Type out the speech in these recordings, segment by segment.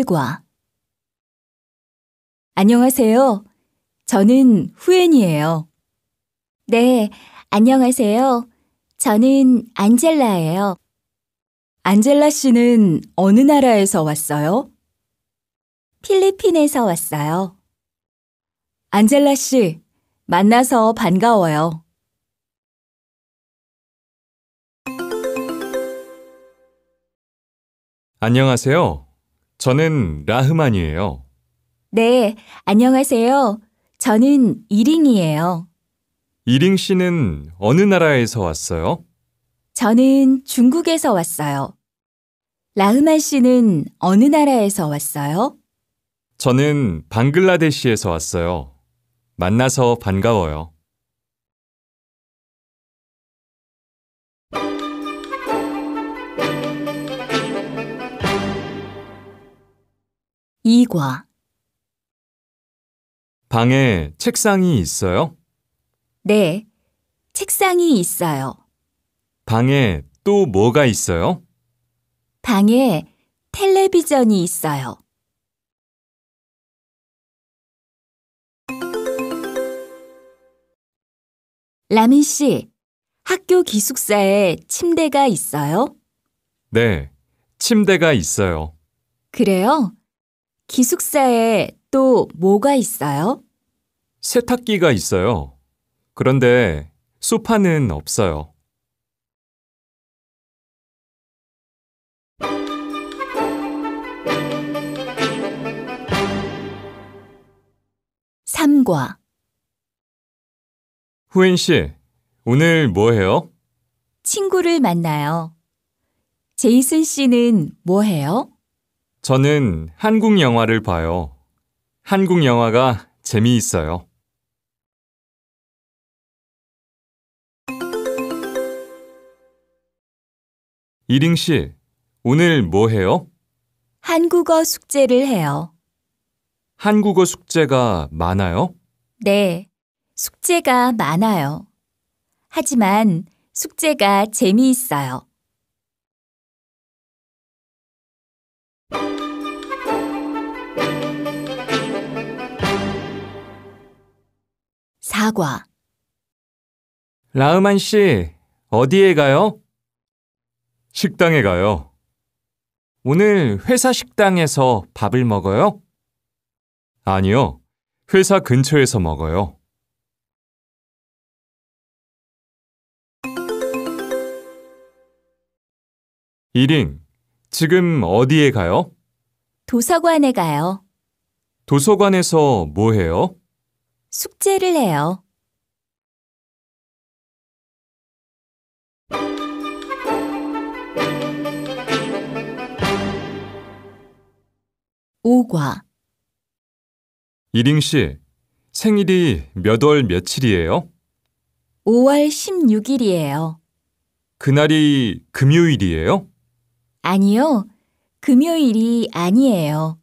일과 안녕하세요. 저는 후엔이에요. 네, 안녕하세요. 저는 안젤라예요. 안젤라 씨는 어느 나라에서 왔어요? 필리핀에서 왔어요. 안젤라 씨, 만나서 반가워요. 안녕하세요. 저는 라흐만이에요. 네, 안녕하세요. 저는 이링이에요. 이링 씨는 어느 나라에서 왔어요? 저는 중국에서 왔어요. 라흐만 씨는 어느 나라에서 왔어요? 저는 방글라데시에서 왔어요. 만나서 반가워요. 이과 방에 책상이 있어요? 네, 책상이 있어요. 방에 또 뭐가 있어요? 방에 텔레비전이 있어요. 라민 씨, 학교 기숙사에 침대가 있어요? 네, 침대가 있어요. 그래요? 기숙사에 또 뭐가 있어요? 세탁기가 있어요. 그런데 소파는 없어요. 삼과 후엔 씨, 오늘 뭐 해요? 친구를 만나요. 제이슨 씨는 뭐 해요? 저는 한국 영화를 봐요. 한국 영화가 재미있어요. 이링 씨, 오늘 뭐 해요? 한국어 숙제를 해요. 한국어 숙제가 많아요? 네, 숙제가 많아요. 하지만 숙제가 재미있어요. 사과 라흐만 씨, 어디에 가요? 식당에 가요. 오늘 회사 식당에서 밥을 먹어요? 아니요, 회사 근처에서 먹어요. 이링, 지금 어디에 가요? 도서관에 가요. 도서관에서 뭐 해요? 숙제를 해요. 오과 이링 씨, 생일이 몇 월 며칠이에요? 5월 16일이에요. 그날이 금요일이에요? 아니요, 금요일이 아니에요.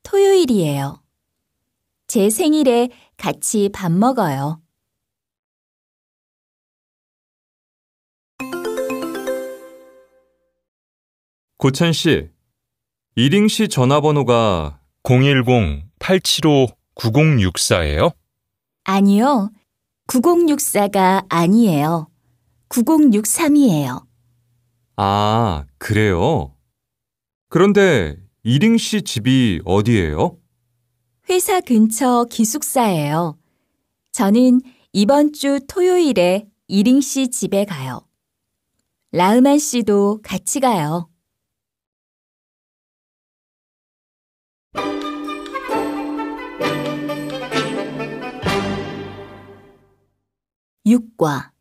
토요일이에요. 제 생일에 같이 밥 먹어요. 고찬 씨, 이링 씨 전화번호가 010-875-9064예요? 아니요, 9064가 아니에요. 9063이에요. 아, 그래요? 그런데 이링 씨 집이 어디예요? 회사 근처 기숙사예요. 저는 이번 주 토요일에 이링 씨 집에 가요. 라흐만 씨도 같이 가요. 육과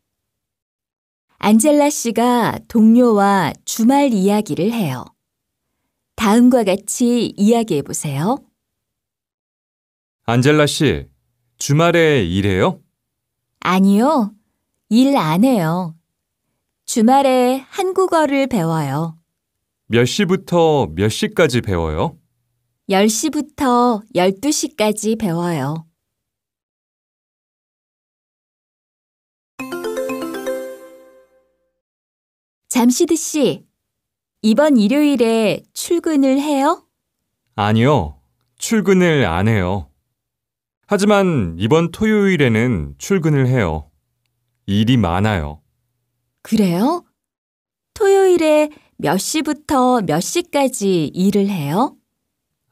안젤라 씨가 동료와 주말 이야기를 해요. 다음과 같이 이야기해 보세요. 안젤라 씨, 주말에 일해요? 아니요, 일 안 해요. 주말에 한국어를 배워요. 몇 시부터 몇 시까지 배워요? 10시부터 12시까지 배워요. 잠시드 씨, 이번 일요일에 출근을 해요? 아니요, 출근을 안 해요. 하지만 이번 토요일에는 출근을 해요. 일이 많아요. 그래요? 토요일에 몇 시부터 몇 시까지 일을 해요?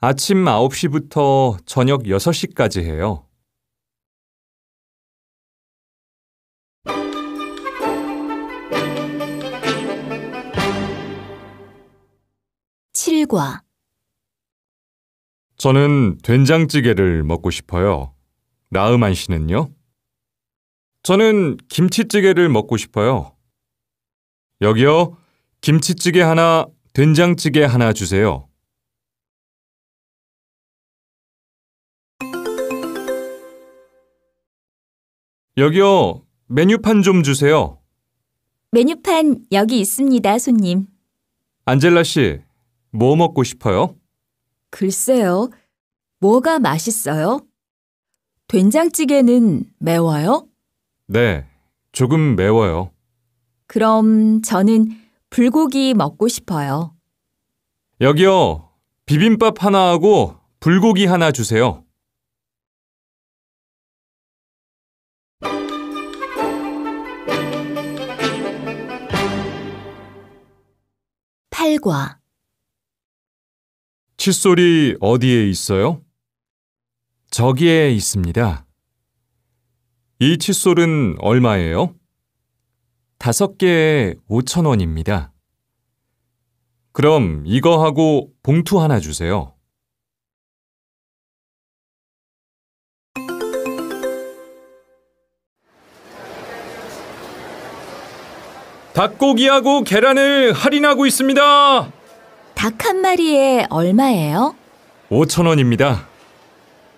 아침 9시부터 저녁 6시까지 해요. 칠과 저는 된장찌개를 먹고 싶어요. 나음한 씨는요? 저는 김치찌개를 먹고 싶어요. 여기요, 김치찌개 하나, 된장찌개 하나 주세요. 여기요, 메뉴판 좀 주세요. 메뉴판 여기 있습니다, 손님. 안젤라 씨, 뭐 먹고 싶어요? 글쎄요. 뭐가 맛있어요? 된장찌개는 매워요? 네, 조금 매워요. 그럼 저는 불고기 먹고 싶어요. 여기요, 비빔밥 하나 하고 불고기 하나 주세요. 팔과 칫솔이 어디에 있어요? 저기에 있습니다. 이 칫솔은 얼마예요? 5개에 5,000원입니다. 그럼 이거 하고 봉투 하나 주세요. 닭고기하고 계란을 할인하고 있습니다. 닭 한 마리에 얼마예요? 5,000원입니다.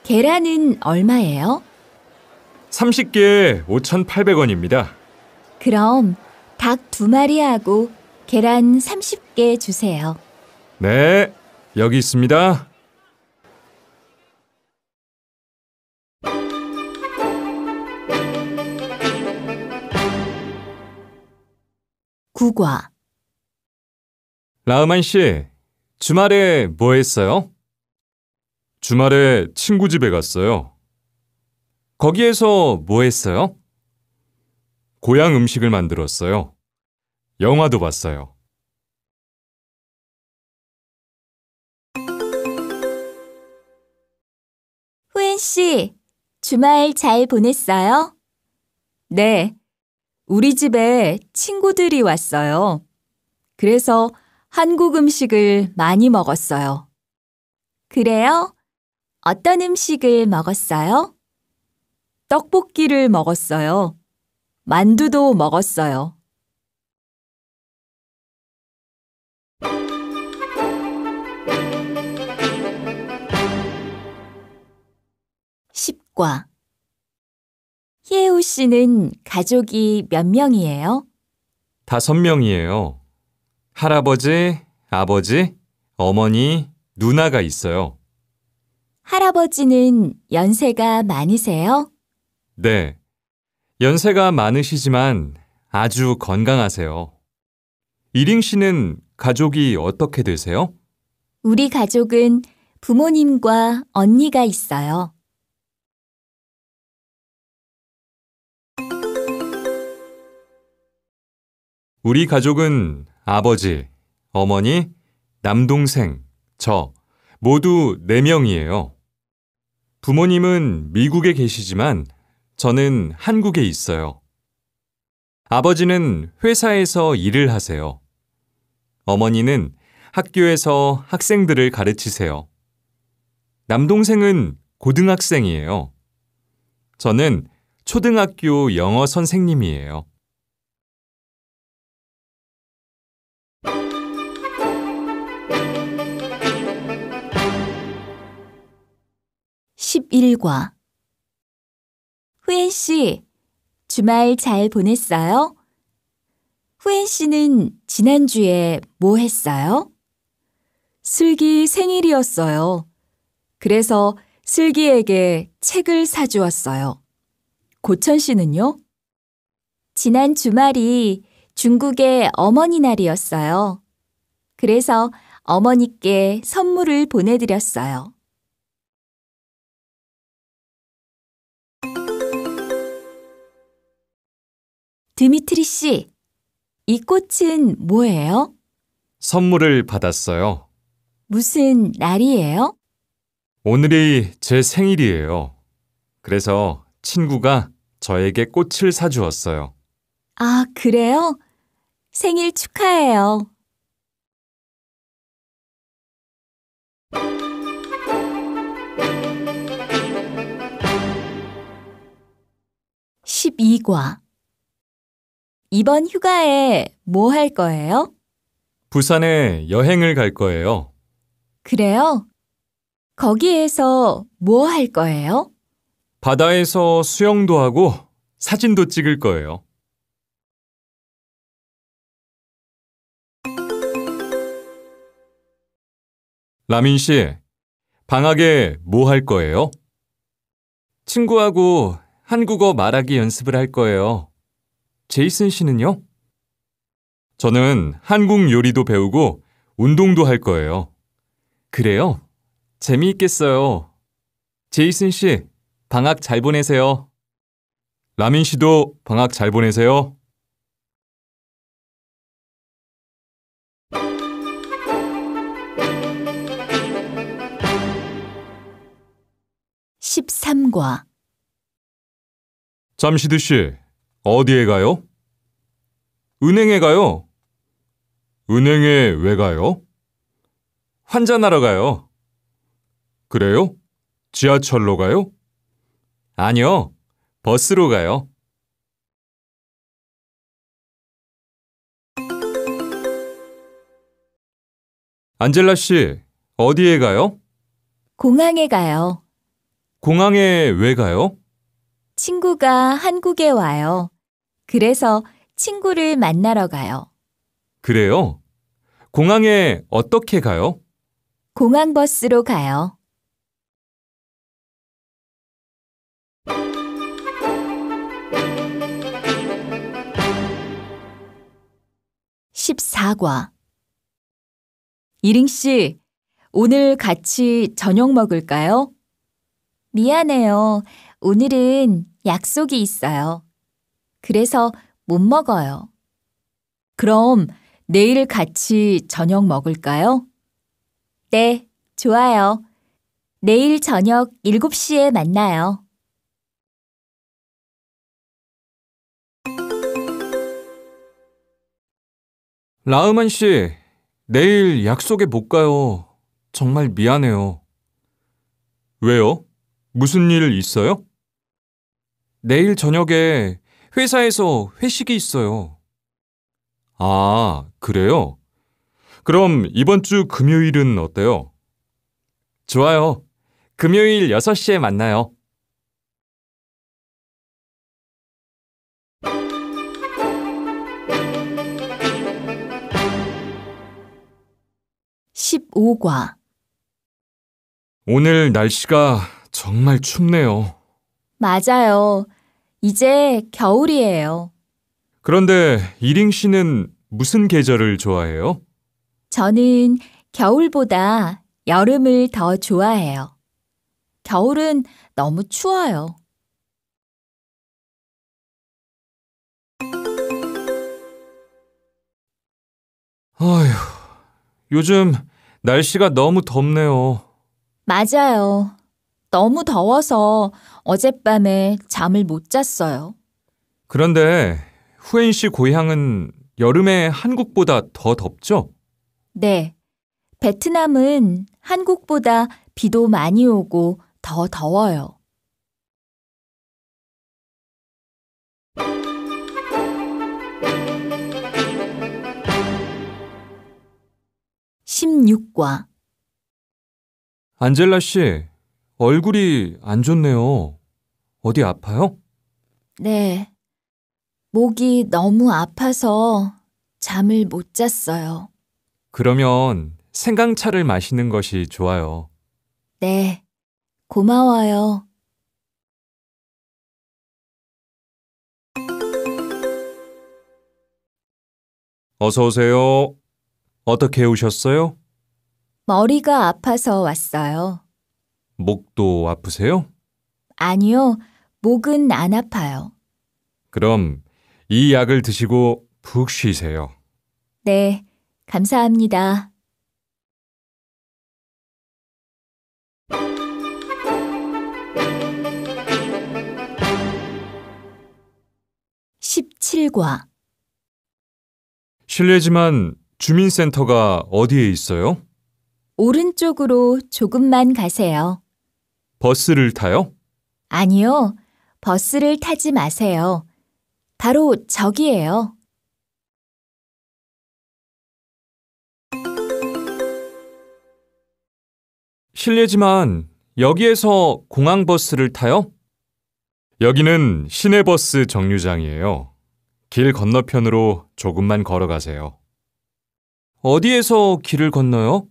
계란은 얼마예요? 30개에 5,800원입니다. 그럼 닭 2마리하고 계란 30개 주세요. 네, 여기 있습니다. 구과 라흐만 씨, 주말에 뭐 했어요? 주말에 친구 집에 갔어요. 거기에서 뭐 했어요? 고향 음식을 만들었어요. 영화도 봤어요. 후엔 씨, 주말 잘 보냈어요? 네. 우리 집에 친구들이 왔어요. 그래서 한국 음식을 많이 먹었어요. 그래요? 어떤 음식을 먹었어요? 떡볶이를 먹었어요. 만두도 먹었어요. 십과 희애우 씨는 가족이 몇 명이에요? 5명이에요. 할아버지, 아버지, 어머니, 누나가 있어요. 할아버지는 연세가 많으세요? 네, 연세가 많으시지만 아주 건강하세요. 이링 씨는 가족이 어떻게 되세요? 우리 가족은 부모님과 언니가 있어요. 우리 가족은 아버지, 어머니, 남동생, 저 모두 4명이에요. 부모님은 미국에 계시지만 저는 한국에 있어요. 아버지는 회사에서 일을 하세요. 어머니는 학교에서 학생들을 가르치세요. 남동생은 고등학생이에요. 저는 초등학교 영어 선생님이에요. 십일과 후엔 씨, 주말 잘 보냈어요? 후엔 씨는 지난주에 뭐 했어요? 슬기 생일이었어요. 그래서 슬기에게 책을 사주었어요. 고천 씨는요? 지난 주말이 중국의 어머니 날이었어요. 그래서 어머니께 선물을 보내드렸어요. 드미트리 씨, 이 꽃은 뭐예요? 선물을 받았어요. 무슨 날이에요? 오늘이 제 생일이에요. 그래서 친구가 저에게 꽃을 사주었어요. 아, 그래요? 생일 축하해요. (12과) 이번 휴가에 뭐 할 거예요? 부산에 여행을 갈 거예요. 그래요? 거기에서 뭐 할 거예요? 바다에서 수영도 하고 사진도 찍을 거예요. 라민 씨, 방학에 뭐 할 거예요? 친구하고 한국어 말하기 연습을 할 거예요. 제이슨 씨는요? 저는 한국 요리도 배우고 운동도 할 거예요. 그래요? 재미있겠어요. 제이슨 씨, 방학 잘 보내세요. 라민 씨도 방학 잘 보내세요. (13과) 잠시드 씨, 어디에 가요? 은행에 가요. 은행에 왜 가요? 환전하러 가요. 그래요? 지하철로 가요? 아니요, 버스로 가요. 안젤라 씨, 어디에 가요? 공항에 가요. 공항에 왜 가요? 친구가 한국에 와요. 그래서 친구를 만나러 가요. 그래요? 공항에 어떻게 가요? 공항버스로 가요. (14과) 이링 씨, 오늘 같이 저녁 먹을까요? 미안해요. 오늘은 약속이 있어요. 그래서 못 먹어요. 그럼 내일 같이 저녁 먹을까요? 네, 좋아요. 내일 저녁 7시에 만나요. 라흐만 씨, 내일 약속에 못 가요. 정말 미안해요. 왜요? 무슨 일 있어요? 내일 저녁에 회사에서 회식이 있어요. 아, 그래요? 그럼 이번 주 금요일은 어때요? 좋아요. 금요일 6시에 만나요. (15과) 오늘 날씨가 정말 춥네요. 맞아요. 이제 겨울이에요. 그런데 이링 씨는 무슨 계절을 좋아해요? 저는 겨울보다 여름을 더 좋아해요. 겨울은 너무 추워요. 아휴, 요즘 날씨가 너무 덥네요. 맞아요. 너무 더워서 어젯밤에 잠을 못 잤어요. 그런데 후엔 씨 고향은 여름에 한국보다 더 덥죠? 네. 베트남은 한국보다 비도 많이 오고 더 더워요. (16과) 안젤라 씨, 얼굴이 안 좋네요. 어디 아파요? 네. 목이 너무 아파서 잠을 못 잤어요. 그러면 생강차를 마시는 것이 좋아요. 네. 고마워요. 어서 오세요. 어떻게 오셨어요? 머리가 아파서 왔어요. 목도 아프세요? 아니요, 목은 안 아파요. 그럼 이 약을 드시고 푹 쉬세요. 네, 감사합니다. (17과) 실례지만 주민센터가 어디에 있어요? 오른쪽으로 조금만 가세요. 버스를 타요? 아니요, 버스를 타지 마세요. 바로 저기예요. 실례지만 여기에서 공항버스를 타요? 여기는 시내버스 정류장이에요. 길 건너편으로 조금만 걸어가세요. 어디에서 길을 건너요?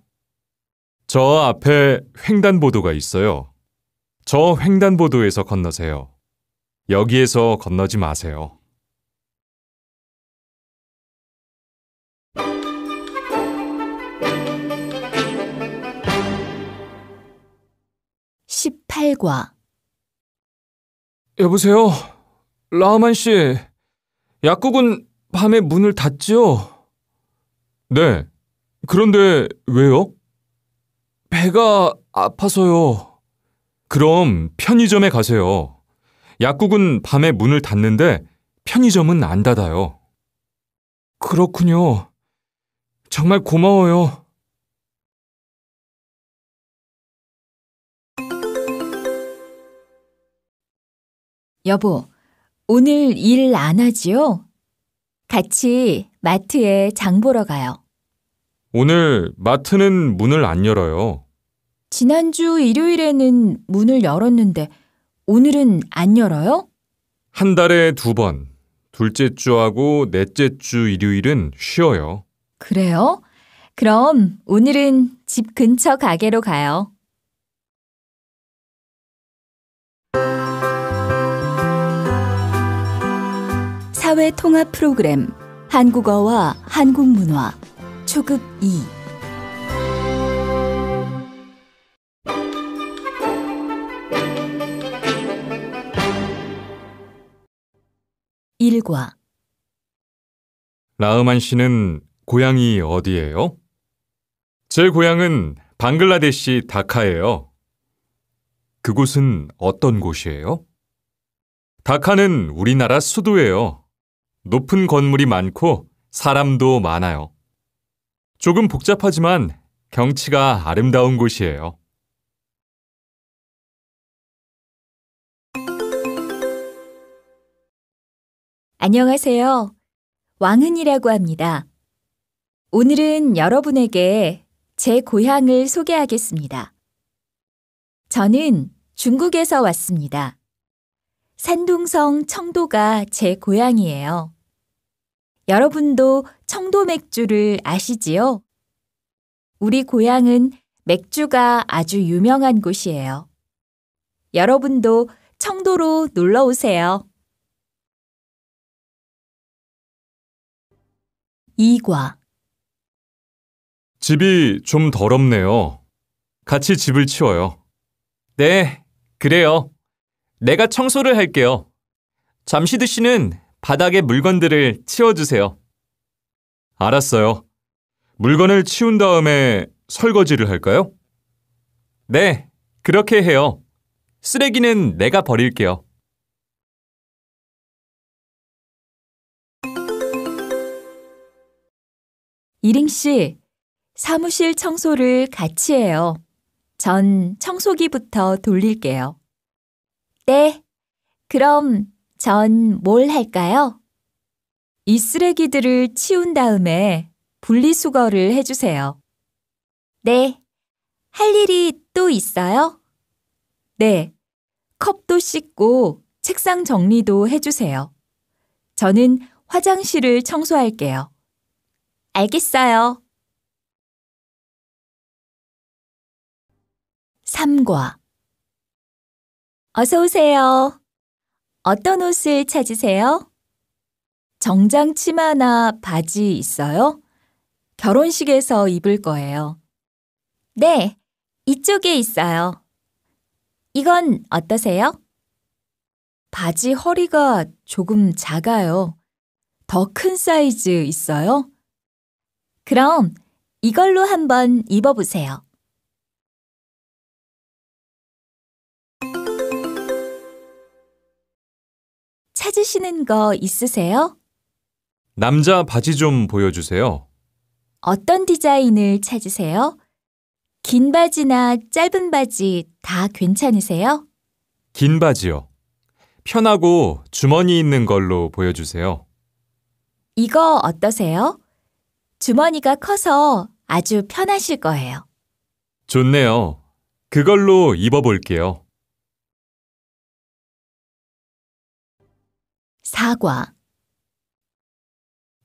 저 앞에 횡단보도가 있어요. 저 횡단보도에서 건너세요. 여기에서 건너지 마세요. (18과) 여보세요? 라흐만 씨, 약국은 밤에 문을 닫지요? 네, 그런데 왜요? 배가 아파서요. 그럼 편의점에 가세요. 약국은 밤에 문을 닫는데 편의점은 안 닫아요. 그렇군요. 정말 고마워요. 여보, 오늘 일 안 하지요? 같이 마트에 장 보러 가요. 오늘 마트는 문을 안 열어요. 지난주 일요일에는 문을 열었는데 오늘은 안 열어요? 한 달에 2번, 둘째 주하고 넷째 주 일요일은 쉬어요. 그래요? 그럼 오늘은 집 근처 가게로 가요. 사회 통합 프로그램 한국어와 한국문화 초급 2 1과 라흐만 씨는 고향이 어디예요? 제 고향은 방글라데시 다카예요. 그곳은 어떤 곳이에요? 다카는 우리나라 수도예요. 높은 건물이 많고 사람도 많아요. 조금 복잡하지만 경치가 아름다운 곳이에요. 안녕하세요. 왕은이라고 합니다. 오늘은 여러분에게 제 고향을 소개하겠습니다. 저는 중국에서 왔습니다. 산둥성 청도가 제 고향이에요. 여러분도 청도 맥주를 아시지요? 우리 고향은 맥주가 아주 유명한 곳이에요. 여러분도 청도로 놀러 오세요. 2과 집이 좀 더럽네요. 같이 집을 치워요. 네, 그래요. 내가 청소를 할게요. 잠시드 씨는 바닥에 물건들을 치워주세요. 알았어요. 물건을 치운 다음에 설거지를 할까요? 네, 그렇게 해요. 쓰레기는 내가 버릴게요. 이링 씨, 사무실 청소를 같이 해요. 전 청소기부터 돌릴게요. 네, 그럼 전 뭘 할까요? 이 쓰레기들을 치운 다음에 분리수거를 해주세요. 네, 할 일이 또 있어요? 네, 컵도 씻고 책상 정리도 해주세요. 저는 화장실을 청소할게요. 알겠어요. 3과 어서 오세요. 어떤 옷을 찾으세요? 정장 치마나 바지 있어요? 결혼식에서 입을 거예요. 네, 이쪽에 있어요. 이건 어떠세요? 바지 허리가 조금 작아요. 더 큰 사이즈 있어요? 그럼 이걸로 한번 입어보세요. 찾으시는 거 있으세요? 남자 바지 좀 보여주세요. 어떤 디자인을 찾으세요? 긴 바지나 짧은 바지 다 괜찮으세요? 긴 바지요. 편하고 주머니 있는 걸로 보여주세요. 이거 어떠세요? 주머니가 커서 아주 편하실 거예요. 좋네요. 그걸로 입어볼게요. 사과.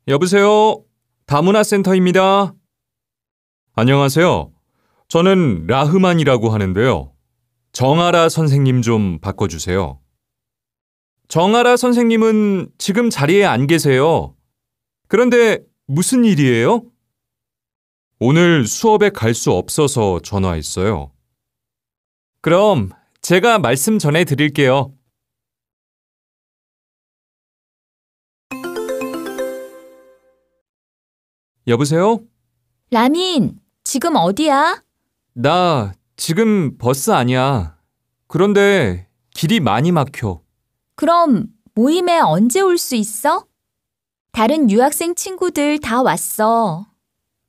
여보세요? 다문화센터입니다. 안녕하세요. 저는 라흐만이라고 하는데요. 정아라 선생님 좀 바꿔주세요. 정아라 선생님은 지금 자리에 안 계세요. 그런데 무슨 일이에요? 오늘 수업에 갈 수 없어서 전화했어요. 그럼 제가 말씀 전해드릴게요. 여보세요? 라민, 지금 어디야? 나 지금 버스 아니야. 그런데 길이 많이 막혀. 그럼 모임에 언제 올 수 있어? 다른 유학생 친구들 다 왔어.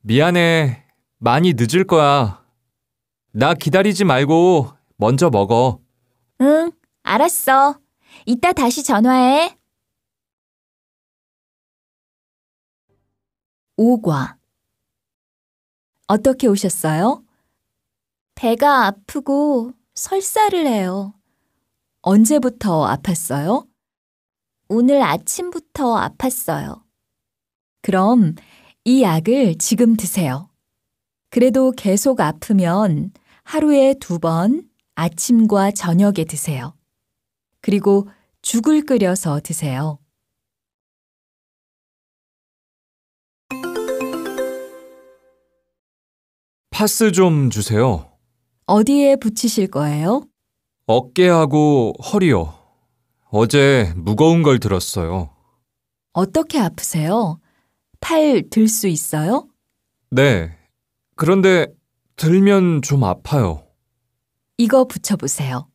미안해. 많이 늦을 거야. 나 기다리지 말고 먼저 먹어. 응, 알았어. 이따 다시 전화해. 오과. 어떻게 오셨어요? 배가 아프고 설사를 해요. 언제부터 아팠어요? 오늘 아침부터 아팠어요. 그럼 이 약을 지금 드세요. 그래도 계속 아프면 하루에 2번 아침과 저녁에 드세요. 그리고 죽을 끓여서 드세요. 파스 좀 주세요. 어디에 붙이실 거예요? 어깨하고 허리요. 어제 무거운 걸 들었어요. 어떻게 아프세요? 팔 들 수 있어요? 네. 그런데 들면 좀 아파요. 이거 붙여보세요.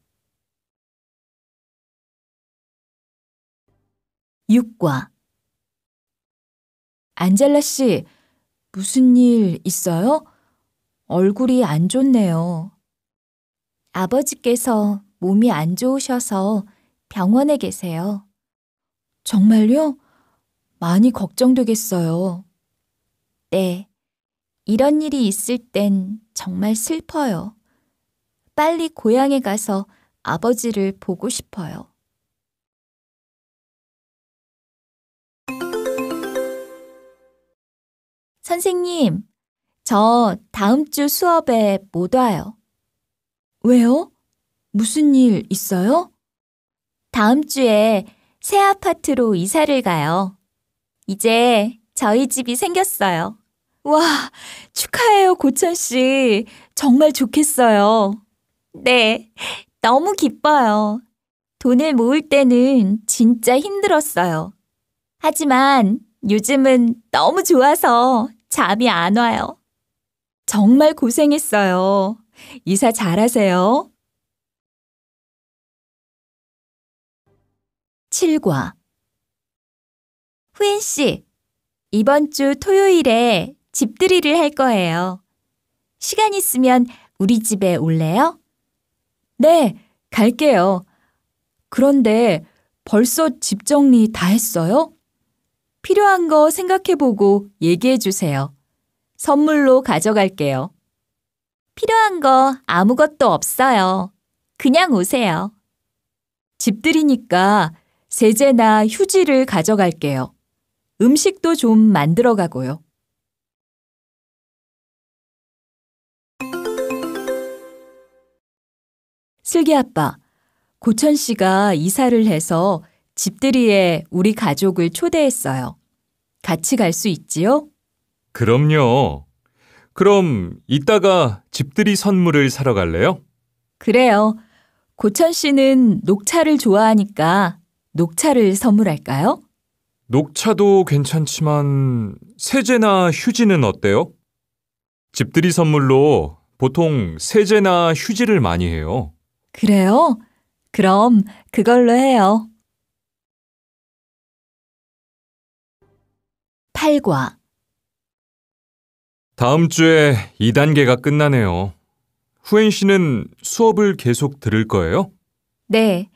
육과. 안젤라 씨, 무슨 일 있어요? 얼굴이 안 좋네요. 아버지께서 몸이 안 좋으셔서 병원에 계세요. 정말요? 많이 걱정되겠어요. 네, 이런 일이 있을 땐 정말 슬퍼요. 빨리 고향에 가서 아버지를 보고 싶어요. 선생님, 저 다음 주 수업에 못 와요. 왜요? 무슨 일 있어요? 다음 주에 새 아파트로 이사를 가요. 이제 저희 집이 생겼어요. 와, 축하해요, 고천 씨. 정말 좋겠어요. 네, 너무 기뻐요. 돈을 모을 때는 진짜 힘들었어요. 하지만 요즘은 너무 좋아서 잠이 안 와요. 정말 고생했어요. 이사 잘하세요. 7과. 후엔 씨, 이번 주 토요일에 집들이를 할 거예요. 시간 있으면 우리 집에 올래요? 네, 갈게요. 그런데 벌써 집 정리 다 했어요? 필요한 거 생각해보고 얘기해 주세요. 선물로 가져갈게요. 필요한 거 아무것도 없어요. 그냥 오세요. 집들이니까 세제나 휴지를 가져갈게요. 음식도 좀 만들어 가고요. 슬기 아빠, 고천 씨가 이사를 해서 집들이에 우리 가족을 초대했어요. 같이 갈 수 있지요? 그럼요. 그럼 이따가 집들이 선물을 사러 갈래요? 그래요. 고천 씨는 녹차를 좋아하니까 녹차를 선물할까요? 녹차도 괜찮지만 세제나 휴지는 어때요? 집들이 선물로 보통 세제나 휴지를 많이 해요. 그래요? 그럼 그걸로 해요. 8과. 다음 주에 2단계가 끝나네요. 후엔 씨는 수업을 계속 들을 거예요? 네.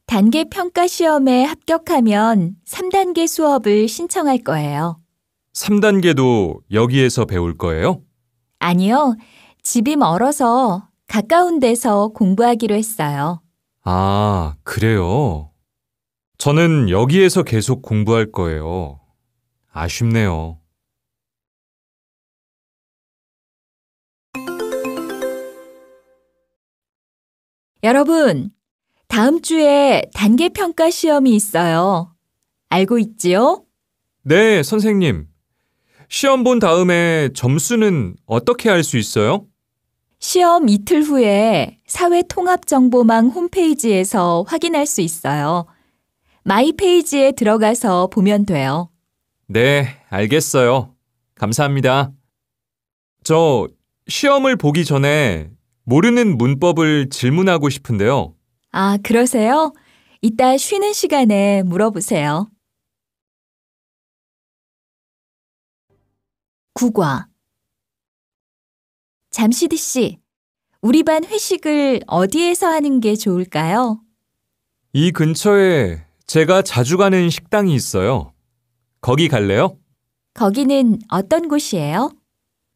단계 평가 시험에 합격하면 3단계 수업을 신청할 거예요. 3단계도 여기에서 배울 거예요? 아니요. 집이 멀어서 가까운 데서 공부하기로 했어요. 아, 그래요? 저는 여기에서 계속 공부할 거예요. 아쉽네요. 여러분, 다음 주에 단계 평가 시험이 있어요. 알고 있지요? 네, 선생님. 시험 본 다음에 점수는 어떻게 알 수 있어요? 시험 이틀 후에 사회통합정보망 홈페이지에서 확인할 수 있어요. 마이 페이지에 들어가서 보면 돼요. 네, 알겠어요. 감사합니다. 저 시험을 보기 전에 모르는 문법을 질문하고 싶은데요. 아, 그러세요? 이따 쉬는 시간에 물어보세요. 9과. 잠시드 씨, 우리 반 회식을 어디에서 하는 게 좋을까요? 이 근처에 제가 자주 가는 식당이 있어요. 거기 갈래요? 거기는 어떤 곳이에요?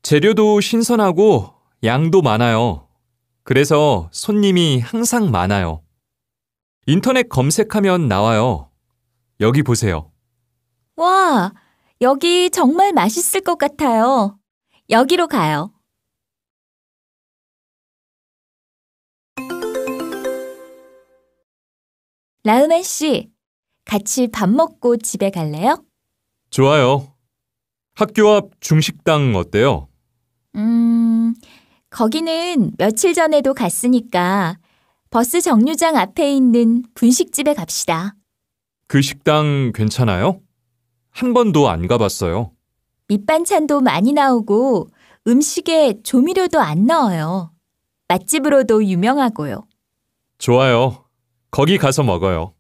재료도 신선하고 양도 많아요. 그래서 손님이 항상 많아요. 인터넷 검색하면 나와요. 여기 보세요. 와, 여기 정말 맛있을 것 같아요. 여기로 가요. 라우만 씨, 같이 밥 먹고 집에 갈래요? 좋아요. 학교 앞 중식당 어때요? 거기는 며칠 전에도 갔으니까 버스 정류장 앞에 있는 분식집에 갑시다. 그 식당 괜찮아요? 한 번도 안 가봤어요. 밑반찬도 많이 나오고 음식에 조미료도 안 넣어요. 맛집으로도 유명하고요. 좋아요. 거기 가서 먹어요.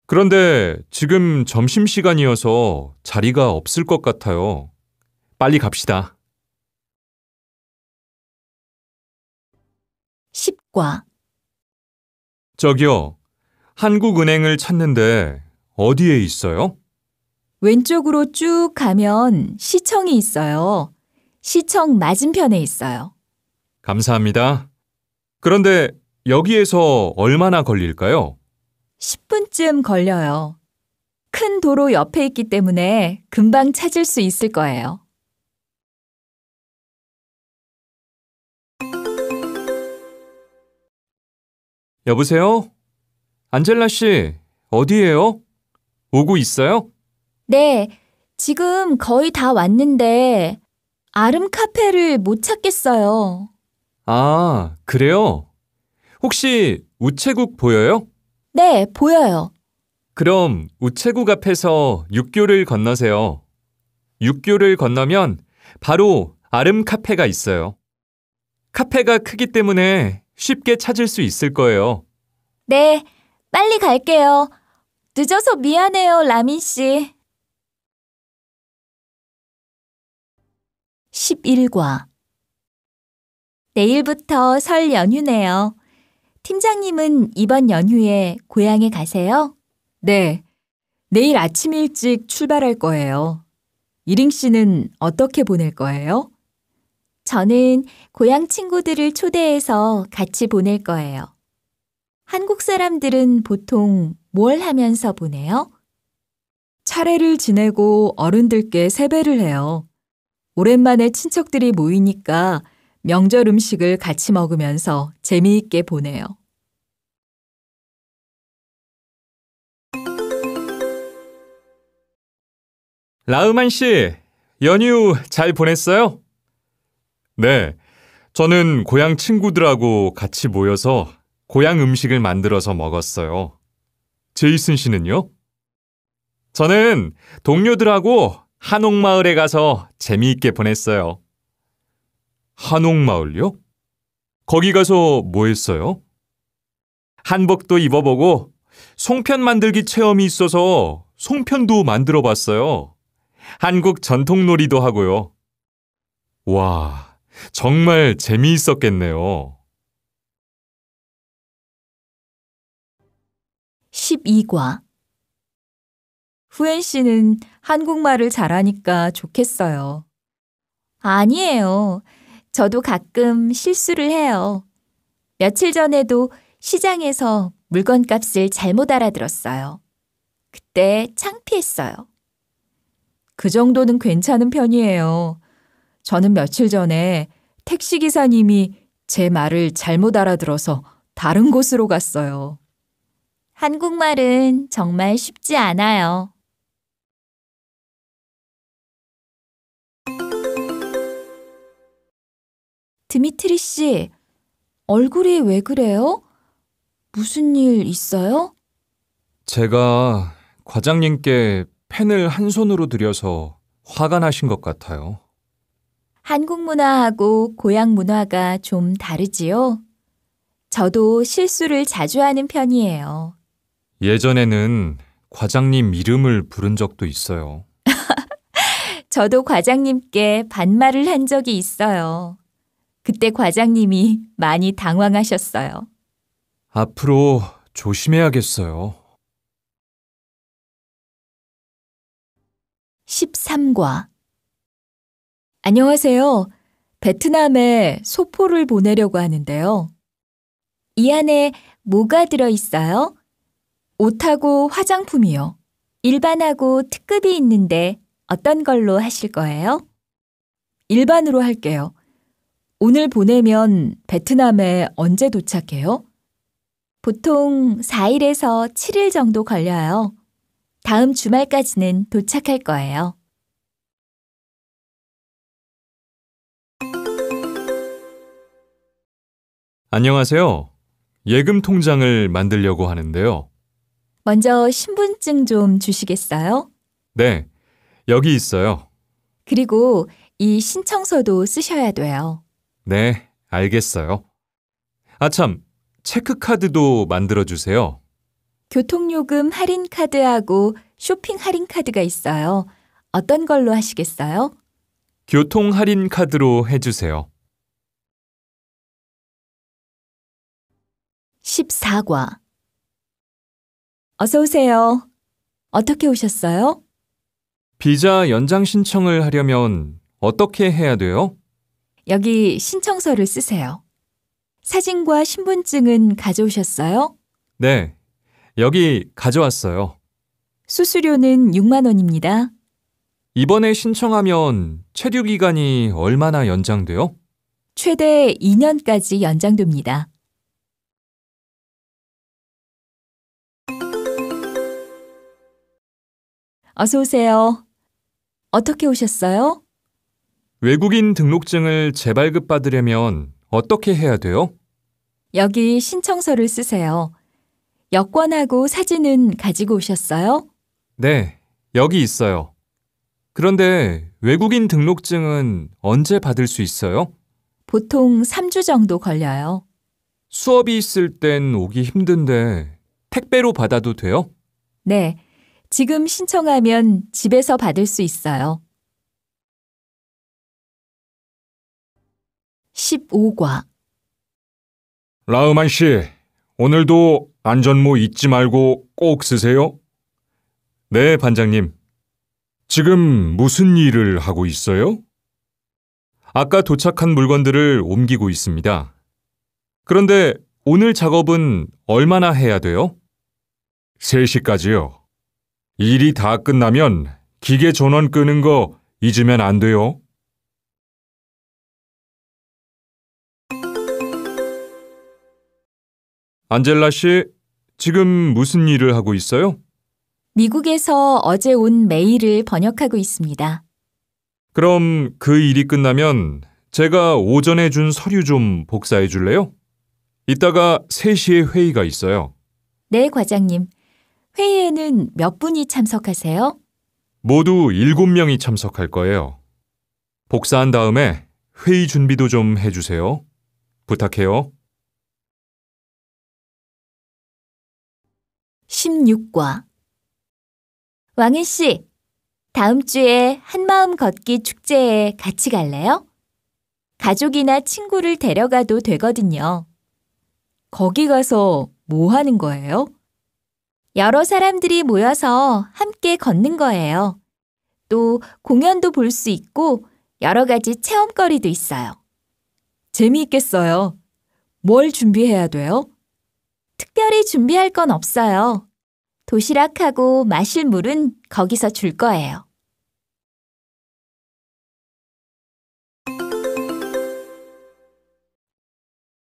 그런데 지금 점심시간이어서 자리가 없을 것 같아요. 빨리 갑시다. 10과. 저기요, 한국은행을 찾는데 어디에 있어요? 왼쪽으로 쭉 가면 시청이 있어요. 시청 맞은편에 있어요. 감사합니다. 그런데 여기에서 얼마나 걸릴까요? 10분쯤 걸려요. 큰 도로 옆에 있기 때문에 금방 찾을 수 있을 거예요. 여보세요? 안젤라 씨, 어디에요? 오고 있어요? 네, 지금 거의 다 왔는데 아름 카페를 못 찾겠어요. 아, 그래요? 혹시 우체국 보여요? 네, 보여요. 그럼 우체국 앞에서 육교를 건너세요. 육교를 건너면 바로 아름 카페가 있어요. 카페가 크기 때문에 쉽게 찾을 수 있을 거예요. 네, 빨리 갈게요. 늦어서 미안해요, 라민 씨. 11과. 내일부터 설 연휴네요. 팀장님은 이번 연휴에 고향에 가세요? 네, 내일 아침 일찍 출발할 거예요. 이링 씨는 어떻게 보낼 거예요? 저는 고향 친구들을 초대해서 같이 보낼 거예요. 한국 사람들은 보통 뭘 하면서 보내요? 차례를 지내고 어른들께 세배를 해요. 오랜만에 친척들이 모이니까 명절 음식을 같이 먹으면서 재미있게 보내요. 라흐만 씨, 연휴 잘 보냈어요? 네, 저는 고향 친구들하고 같이 모여서 고향 음식을 만들어서 먹었어요. 제이슨 씨는요? 저는 동료들하고 한옥마을에 가서 재미있게 보냈어요. 한옥마을요? 거기 가서 뭐 했어요? 한복도 입어보고 송편 만들기 체험이 있어서 송편도 만들어 봤어요. 한국 전통놀이도 하고요. 와, 정말 재미있었겠네요. 12과. 후엔 씨는 한국말을 잘하니까 좋겠어요. 아니에요. 저도 가끔 실수를 해요. 며칠 전에도 시장에서 물건값을 잘못 알아들었어요. 그때 창피했어요. 그 정도는 괜찮은 편이에요. 저는 며칠 전에 택시기사님이 제 말을 잘못 알아들어서 다른 곳으로 갔어요. 한국말은 정말 쉽지 않아요. 드미트리 씨, 얼굴이 왜 그래요? 무슨 일 있어요? 제가 과장님께 펜을 한 손으로 들여서 화가 나신 것 같아요. 한국 문화하고 고향 문화가 좀 다르지요? 저도 실수를 자주 하는 편이에요. 예전에는 과장님 이름을 부른 적도 있어요. 저도 과장님께 반말을 한 적이 있어요. 그때 과장님이 많이 당황하셨어요. 앞으로 조심해야겠어요. 13과. 안녕하세요. 베트남에 소포를 보내려고 하는데요. 이 안에 뭐가 들어있어요? 옷하고 화장품이요. 일반하고 특급이 있는데 어떤 걸로 하실 거예요? 일반으로 할게요. 오늘 보내면 베트남에 언제 도착해요? 보통 4일에서 7일 정도 걸려요. 다음 주말까지는 도착할 거예요. 안녕하세요. 예금 통장을 만들려고 하는데요. 먼저 신분증 좀 주시겠어요? 네, 여기 있어요. 그리고 이 신청서도 쓰셔야 돼요. 네, 알겠어요. 아참, 체크카드도 만들어주세요. 교통요금 할인 카드하고 쇼핑 할인 카드가 있어요. 어떤 걸로 하시겠어요? 교통 할인 카드로 해주세요. 14과. 어서 오세요. 어떻게 오셨어요? 비자 연장 신청을 하려면 어떻게 해야 돼요? 여기 신청서를 쓰세요. 사진과 신분증은 가져오셨어요? 네, 여기 가져왔어요. 수수료는 6만 원입니다. 이번에 신청하면 체류 기간이 얼마나 연장돼요? 최대 2년까지 연장됩니다. 어서 오세요. 어떻게 오셨어요? 외국인 등록증을 재발급받으려면 어떻게 해야 돼요? 여기 신청서를 쓰세요. 여권하고 사진은 가지고 오셨어요? 네, 여기 있어요. 그런데 외국인 등록증은 언제 받을 수 있어요? 보통 3주 정도 걸려요. 수업이 있을 땐 오기 힘든데 택배로 받아도 돼요? 네, 지금 신청하면 집에서 받을 수 있어요. 15과. 라흐만 씨, 오늘도 안전모 잊지 말고 꼭 쓰세요. 네, 반장님. 지금 무슨 일을 하고 있어요? 아까 도착한 물건들을 옮기고 있습니다. 그런데 오늘 작업은 얼마나 해야 돼요? 3시까지요. 일이 다 끝나면 기계 전원 끄는 거 잊으면 안 돼요. 안젤라 씨, 지금 무슨 일을 하고 있어요? 미국에서 어제 온 메일을 번역하고 있습니다. 그럼 그 일이 끝나면 제가 오전에 준 서류 좀 복사해 줄래요? 이따가 3시에 회의가 있어요. 네, 과장님. 회의에는 몇 분이 참석하세요? 모두 7명이 참석할 거예요. 복사한 다음에 회의 준비도 좀 해주세요. 부탁해요. 16과 왕희 씨, 다음 주에 한마음 걷기 축제에 같이 갈래요? 가족이나 친구를 데려가도 되거든요. 거기 가서 뭐 하는 거예요? 여러 사람들이 모여서 함께 걷는 거예요. 또 공연도 볼 수 있고 여러 가지 체험거리도 있어요. 재미있겠어요. 뭘 준비해야 돼요? 특별히 준비할 건 없어요. 도시락하고 마실 물은 거기서 줄 거예요.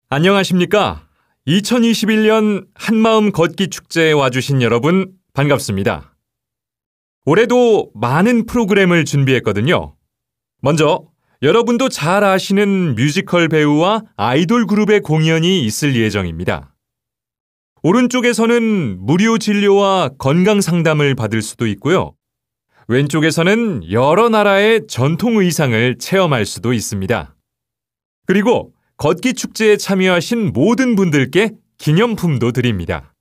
안녕하십니까? 2021년 한마음 걷기 축제에 와주신 여러분 반갑습니다. 올해도 많은 프로그램을 준비했거든요. 먼저 여러분도 잘 아시는 뮤지컬 배우와 아이돌 그룹의 공연이 있을 예정입니다. 오른쪽에서는 무료 진료와 건강 상담을 받을 수도 있고요. 왼쪽에서는 여러 나라의 전통 의상을 체험할 수도 있습니다. 그리고 걷기 축제에 참여하신 모든 분들께 기념품도 드립니다.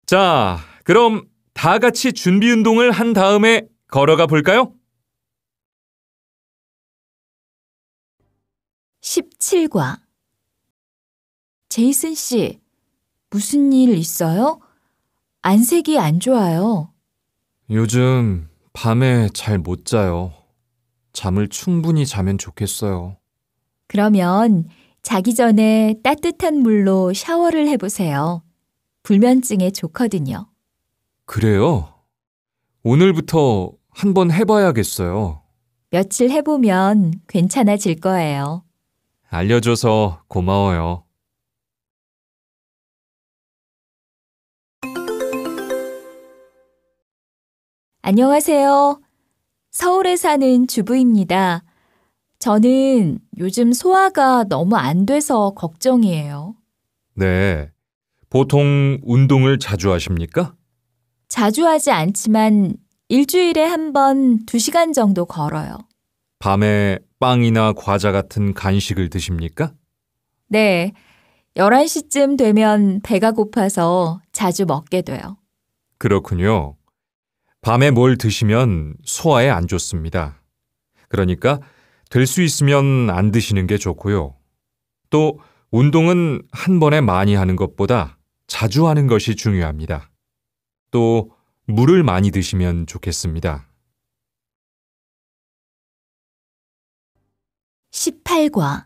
자, 그럼 다 같이 준비 운동을 한 다음에 걸어가 볼까요? 17과 제이슨 씨, 무슨 일 있어요? 안색이 안 좋아요. 요즘 밤에 잘 못 자요. 잠을 충분히 자면 좋겠어요. 그러면 자기 전에 따뜻한 물로 샤워를 해보세요. 불면증에 좋거든요. 그래요? 오늘부터 한번 해봐야겠어요. 며칠 해보면 괜찮아질 거예요. 알려줘서 고마워요. 안녕하세요. 서울에 사는 주부입니다. 저는 요즘 소화가 너무 안 돼서 걱정이에요. 네. 보통 운동을 자주 하십니까? 자주 하지 않지만 일주일에 한 번 2시간 정도 걸어요. 밤에 빵이나 과자 같은 간식을 드십니까? 네, 11시쯤 되면 배가 고파서 자주 먹게 돼요. 그렇군요. 밤에 뭘 드시면 소화에 안 좋습니다. 그러니까 될 수 있으면 안 드시는 게 좋고요. 또 운동은 한 번에 많이 하는 것보다 자주 하는 것이 중요합니다. 또 물을 많이 드시면 좋겠습니다. 18과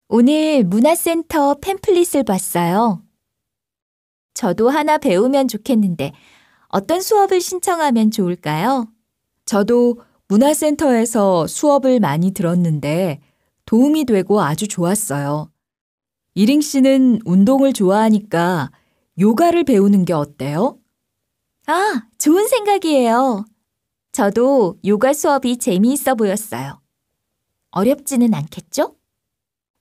오늘 문화센터 팸플릿을 봤어요. 저도 하나 배우면 좋겠는데 어떤 수업을 신청하면 좋을까요? 저도 문화센터에서 수업을 많이 들었는데 도움이 되고 아주 좋았어요. 이링 씨는 운동을 좋아하니까 요가를 배우는 게 어때요? 아, 좋은 생각이에요. 저도 요가 수업이 재미있어 보였어요. 어렵지는 않겠죠?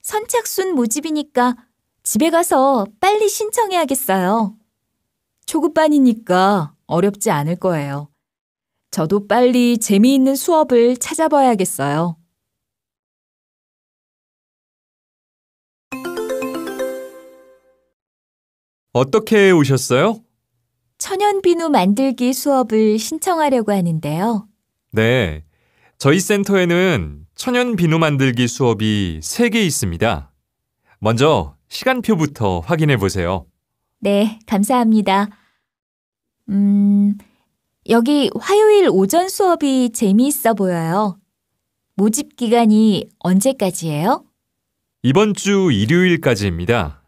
선착순 모집이니까 집에 가서 빨리 신청해야겠어요. 초급반이니까 어렵지 않을 거예요. 저도 빨리 재미있는 수업을 찾아봐야겠어요. 어떻게 오셨어요? 천연비누 만들기 수업을 신청하려고 하는데요. 네. 저희 센터에는 천연 비누 만들기 수업이 3개 있습니다. 먼저 시간표부터 확인해 보세요. 네, 감사합니다. 여기 화요일 오전 수업이 재미있어 보여요. 모집 기간이 언제까지예요? 이번 주 일요일까지입니다.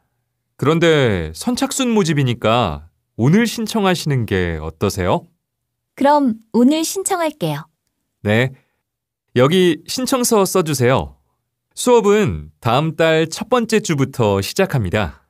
그런데 선착순 모집이니까 오늘 신청하시는 게 어떠세요? 그럼 오늘 신청할게요. 네. 여기 신청서 써주세요. 수업은 다음 달 첫 번째 주부터 시작합니다.